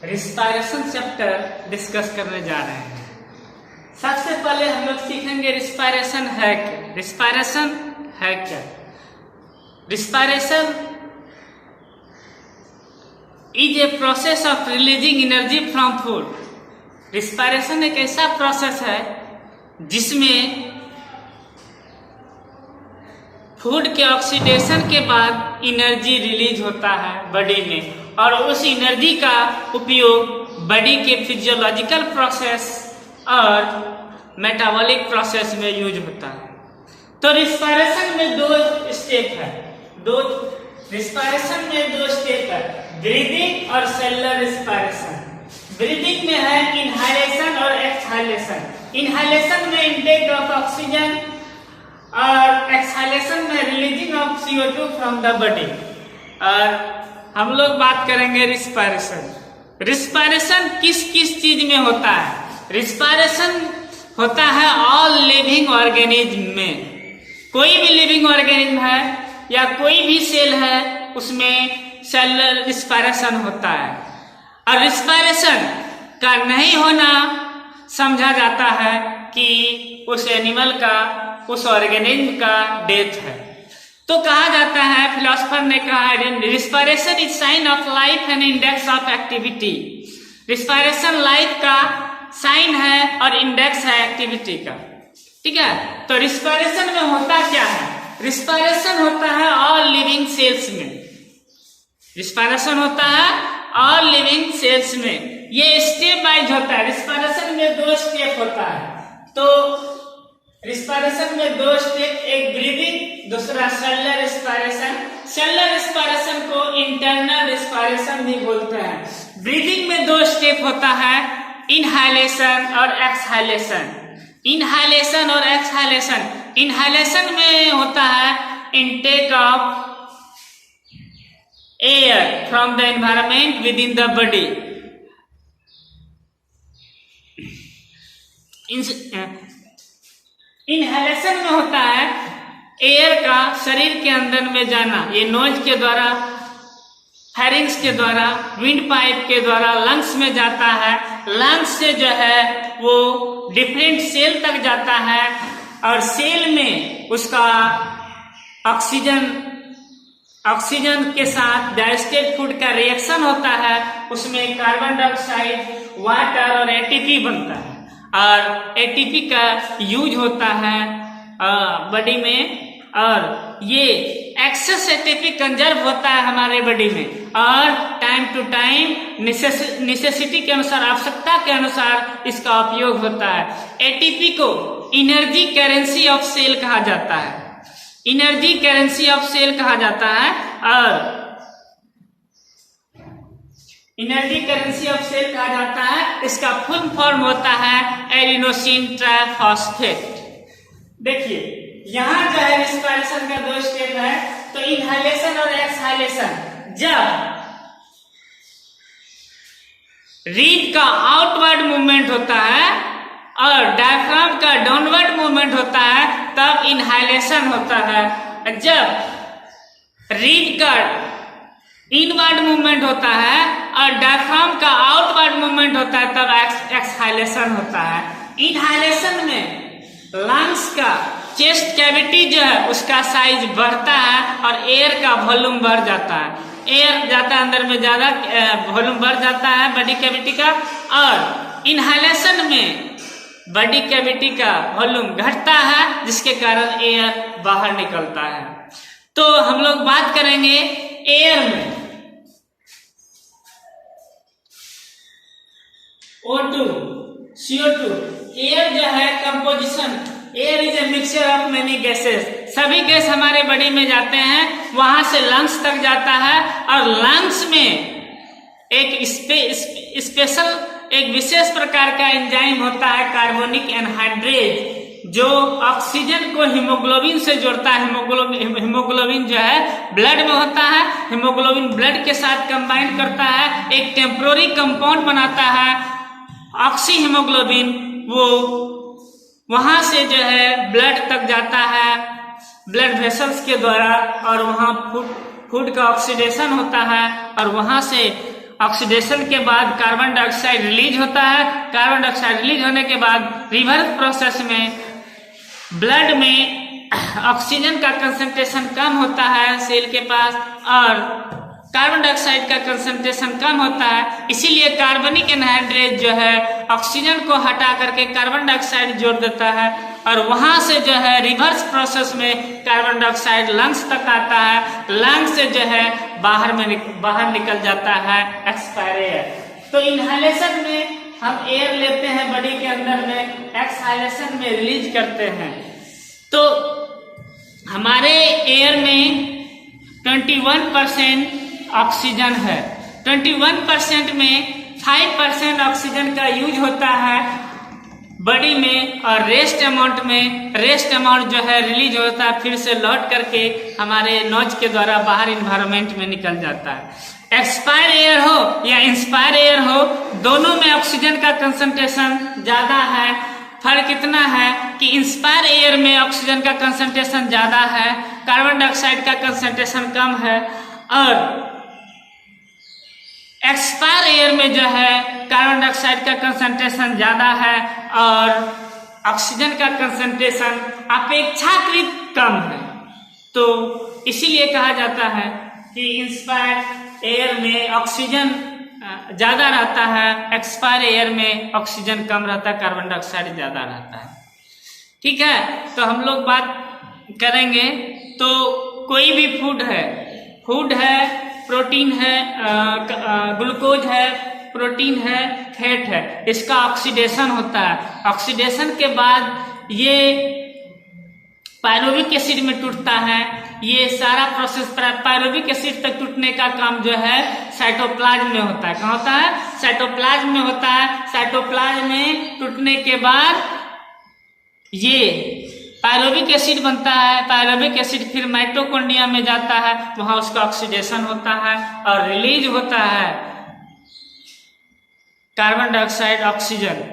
Respiration chapter discuss करने जा रहे हैं। सबसे पहले हम लोग सीखेंगे रिस्पायरेशन है क्या। रिस्पायरेशन है क्या? Respiration is a process of releasing energy from food. Respiration एक ऐसा प्रोसेस है जिसमें फूड के ऑक्सीडेशन के बाद एनर्जी रिलीज होता है बॉडी में, और उस एनर्जी का उपयोग बॉडी के फिजियोलॉजिकल प्रोसेस और मेटाबॉलिक प्रोसेस में यूज होता है। तो रिस्पायरेशन में दो स्टेप है, रिस्पायरेशन में दो स्टेप है, ब्रीदिंग और सेलुलर रिस्पायरेशन। ब्रीदिंग में है इनहालेशन और एक्सहालेशन। इनहालेशन में इनटेक ऑफ ऑक्सीजन और एक्सहालेशन में releasing of CO2 from the body. और हम लोग बात करेंगे रिस्पायरेशन। रिस्पायरेशन किस किस चीज में होता है? रिस्पायरेशन होता है ऑल लिविंग ऑर्गेनिज्म में। कोई भी लिविंग ऑर्गेनिज्म है या कोई भी सेल है उसमें सेलुलर रिस्पायरेशन होता है। और रिस्पायरेशन का नहीं होना समझा जाता है कि उस एनिमल का, उस ऑर्गेनिज्म का डेथ है। तो कहा जाता है, फिलोसोफर ने कहा, respiration is sine of life and index of activity. Respiration life का साइन है और इंडेक्स है एक्टिविटी का। ठीक है, तो रिस्पायरेशन में होता क्या है? रिस्पायरेशन होता है ऑल लिविंग सेल्स में। रिस्पायरेशन होता है ऑल लिविंग सेल्स में। ये स्टेप वाइज होता है। रिस्पायरेशन में दो स्टेप होता है। तो रिस्पायरेशन में दो स्टेप, एक ब्रीदिंग, दूसरा सेलुलर रिस्पायरेशन। सेलुलर रिस्पायरेशन को इंटरनल रिस्पायरेशन भी बोलते हैं। ब्रीदिंग में दो स्टेप होता है, इनहालेशन और एक्सहालेशन। इनहालेशन और एक्सहालेशन। इनहालेशन में होता है intake of air from the environment with in the body. Inhalation में होता है एयर का शरीर के अंदर में जाना। ये नोज के द्वारा, फेरिंग्स के द्वारा, विंड पाइप के द्वारा लंग्स में जाता है। लंग्स से जो है वो डिफरेंट सेल तक जाता है और सेल में उसका ऑक्सीजन के साथ डाइजेस्टेड फूड का रिएक्शन होता है। उसमें कार्बन डाइऑक्साइड, वाटर और एटीपी बनता है, और एटीपी का यूज होता है बॉडी में। और ये एक्सेस एटीपी कंजर्व होता है हमारे बॉडी में, और टाइम टू टाइम नेसेसिटी के अनुसार, आवश्यकता के अनुसार इसका उपयोग होता है। एटीपी को एनर्जी करेंसी ऑफ सेल कहा जाता है। एनर्जी करेंसी ऑफ सेल कहा जाता है। और एनर्जी करेंसी ऑफ सेल कहा जाता है। इसका फुल फॉर्म होता है एडिनोसिन ट्राइफॉस्फेट। देखिए यहां जो है रिस्पायरेशन का दो स्टेप है, तो इनहालेशन और एक्सहालेशन। जब रीड का आउटवर्ड मूवमेंट होता है और डायफ्राम का डाउनवर्ड मूवमेंट होता है तब इनहालेशन होता है। जब रीड का इनवर्ड मूवमेंट होता है और डायफ्राम का आउटवर्ड मूवमेंट होता है तब एक्सहालेशन होता है। इनहालेशन में लंग्स का चेस्ट कैविटी जो है उसका साइज बढ़ता है और एयर का वॉल्यूम बढ़ जाता है। एयर जाता है अंदर में, ज्यादा वॉल्यूम बढ़ जाता है बॉडी कैविटी का। और इनहालेशन में बॉडी कैविटी का वॉल्यूम घटता है जिसके कारण एयर बाहर निकलता है। तो हम लोग बात करेंगे एयर में। O2, CO2। एयर जो है composition, air is a mixture of many gases. सभी गैस हमारे बॉडी में जाते हैं, वहां से लंग्स तक जाता है, और लंग्स में एक स्पेशल, एक विशेष प्रकार का एंजाइम होता है कार्बोनिक एनहाइड्रेज, जो ऑक्सीजन को हीमोग्लोबिन से जोड़ता है। हीमोग्लोबिन जो है ब्लड में होता है, हीमोग्लोबिन ब्लड के साथ कंबाइन करता है, एक टेम्पोररी कंपाउंड बनाता है ऑक्सी हीमोग्लोबिन। वो वहां से जो है ब्लड तक जाता है ब्लड वेसल्स के द्वारा, और वहां फूड का ऑक्सीडेशन होता है, और वहां से ऑक्सीडेशन के बाद कार्बन डाइऑक्साइड रिलीज होता है। कार्बन डाइऑक्साइड रिलीज होने के बाद रिवर्स प्रोसेस में ब्लड में ऑक्सीजन का कंसंट्रेशन कम होता है सेल के पास और कार्बन डाइऑक्साइड का कंसंट्रेशन कम होता है, इसीलिए कार्बनिक एनहाइड्रेट जो है ऑक्सीजन को हटा करके कार्बन डाइऑक्साइड जोड़ देता है और वहां से जो है रिवर्स प्रोसेस में कार्बन डाइऑक्साइड लंग्स तक आता है, लंग्स से जो है बाहर निकल जाता है एक्सपायर एयर। तो इनहेलेशन में हम एयर लेते हैं बॉडी के अंदर में, एक्सहेलेशन में रिलीज करते हैं। तो हमारे एयर में 21% ऑक्सीजन है, 21% में 5% ऑक्सीजन का यूज होता है बॉडी में और रेस्ट अमाउंट जो है रिलीज होता है, फिर से लौट करके हमारे नोज के द्वारा बाहर इन्वायरमेंट में निकल जाता है। एक्सपायर एयर हो या इंस्पायर एयर हो, दोनों में ऑक्सीजन का कंसंट्रेशन ज्यादा है। फर्क इतना है कि इंस्पायर एयर में ऑक्सीजन का कंसंट्रेशन ज्यादा है, कार्बन डाइऑक्साइड का कंसंट्रेशन कम है और एक्सपायर एयर में जो है कार्बन डाइऑक्साइड का कंसंट्रेशन ज्यादा है और ऑक्सीजन का कंसंट्रेशन अपेक्षाकृत कम है। तो इसीलिए कहा जाता है कि इंस्पायर एयर में ऑक्सीजन ज्यादा रहता है, एक्सपायर एयर में ऑक्सीजन कम रहता है, कार्बन डाइऑक्साइड ज्यादा रहता है। ठीक है, तो हम लोग बात करेंगे। तो कोई भी फूड है, प्रोटीन है, ग्लूकोज है, प्रोटीन है, फैट है, इसका ऑक्सीडेशन होता है। ऑक्सीडेशन के बाद ये पायरुविक एसिड में टूटता है। ये सारा प्रोसेस पायरुविक एसिड तक टूटने का काम जो है साइटोप्लाज्म में होता है। कहाँ होता है? साइटोप्लाज्म में होता है। साइटोप्लाज्म में टूटने के बाद ये पायरुविक एसिड बनता है। पायरुविक एसिड फिर माइटोकॉन्ड्रिया में जाता है, वहां उसका ऑक्सीडेशन होता है और रिलीज होता है कार्बन डाइऑक्साइड, ऑक्सीजन।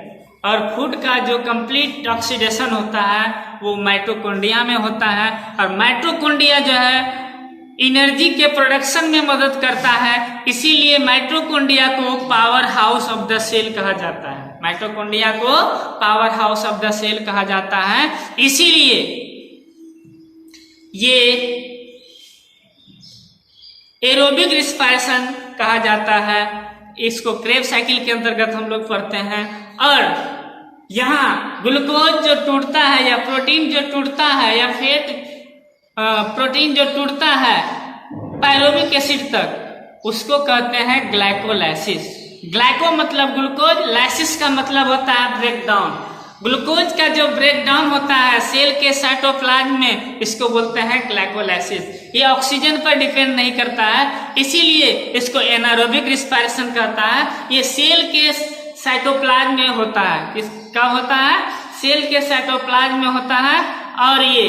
और फूड का जो कंप्लीट ऑक्सीडेशन होता है वो माइटोकॉन्ड्रिया में होता है और माइटोकॉन्ड्रिया जो है एनर्जी के प्रोडक्शन में मदद करता है। इसीलिए माइटोकॉन्ड्रिया को power house of the cell कहा जाता है। माइटोकॉन्ड्रिया को power house of the cell कहा जाता है। इसीलिए ये एरोबिक रिस्पायरेशन कहा जाता है। इसको क्रेब साइकिल के अंतर्गत हम लोग पढ़ते हैं। और यहाँ ग्लूकोज जो टूटता है या प्रोटीन जो टूटता है या फैट प्रोटीन जो टूटता है पायरुविक एसिड तक, उसको कहते हैं ग्लाइकोलाइसिस। ग्लाइको मतलब ग्लूकोज, लाइसिस का मतलब होता है ब्रेकडाउन। ग्लूकोज का जो ब्रेकडाउन होता है सेल के साइटोप्लाज्म में, इसको बोलते हैं ग्लाइकोलाइसिस। ये ऑक्सीजन पर डिपेंड नहीं करता है, इसीलिए इसको एनारोबिक रिस्पायरेशन कहता है। ये सेल के साइटोप्लाज्म में होता है। इसका होता है सेल के साइटोप्लाज्म में होता है और ये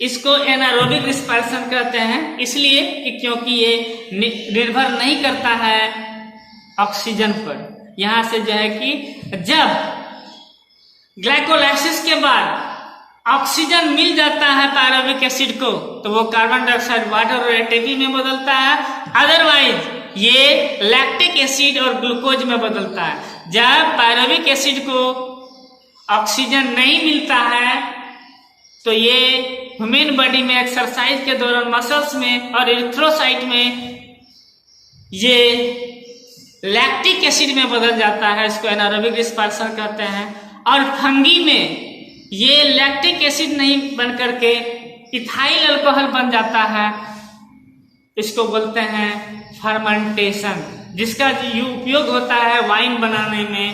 इसको एनारोबिक रिस्पायरेशन कहते हैं, इसलिए कि क्योंकि ये निर्भर नहीं करता है ऑक्सीजन पर। यहां से जो है कि जब ग्लाइकोलाइसिस के बाद ऑक्सीजन मिल जाता है पायरुविक एसिड को, तो वो कार्बन डाइऑक्साइड, वाटर और एटीपी में बदलता है। अदरवाइज ये लैक्टिक एसिड और ग्लूकोज में बदलता है। जब पायरुविक एसिड को ऑक्सीजन नहीं मिलता है तो ये ह्यूमन बॉडी में एक्सरसाइज के दौरान मसल्स में और एरिथ्रोसाइट में ये लैक्टिक एसिड में बदल जाता है। इसको एनारोबिक रिस्पायरेशन कहते हैं। और फंगी में ये लैक्टिक एसिड नहीं बन करके इथाइल अल्कोहल बन जाता है। इसको बोलते हैं फर्मेंटेशन, जिसका उपयोग होता है वाइन बनाने में,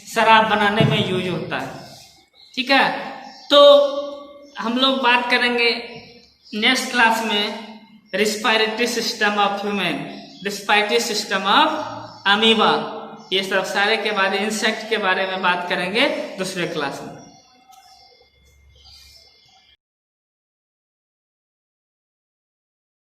शराब बनाने में यूज होता है। ठीक है, तो हम लोग बात करेंगे नेक्स्ट क्लास में respiratory system of human, respiratory system of amoeba, ये सब सारे के बारे, इंसेक्ट के बारे में बात करेंगे दूसरे क्लास में।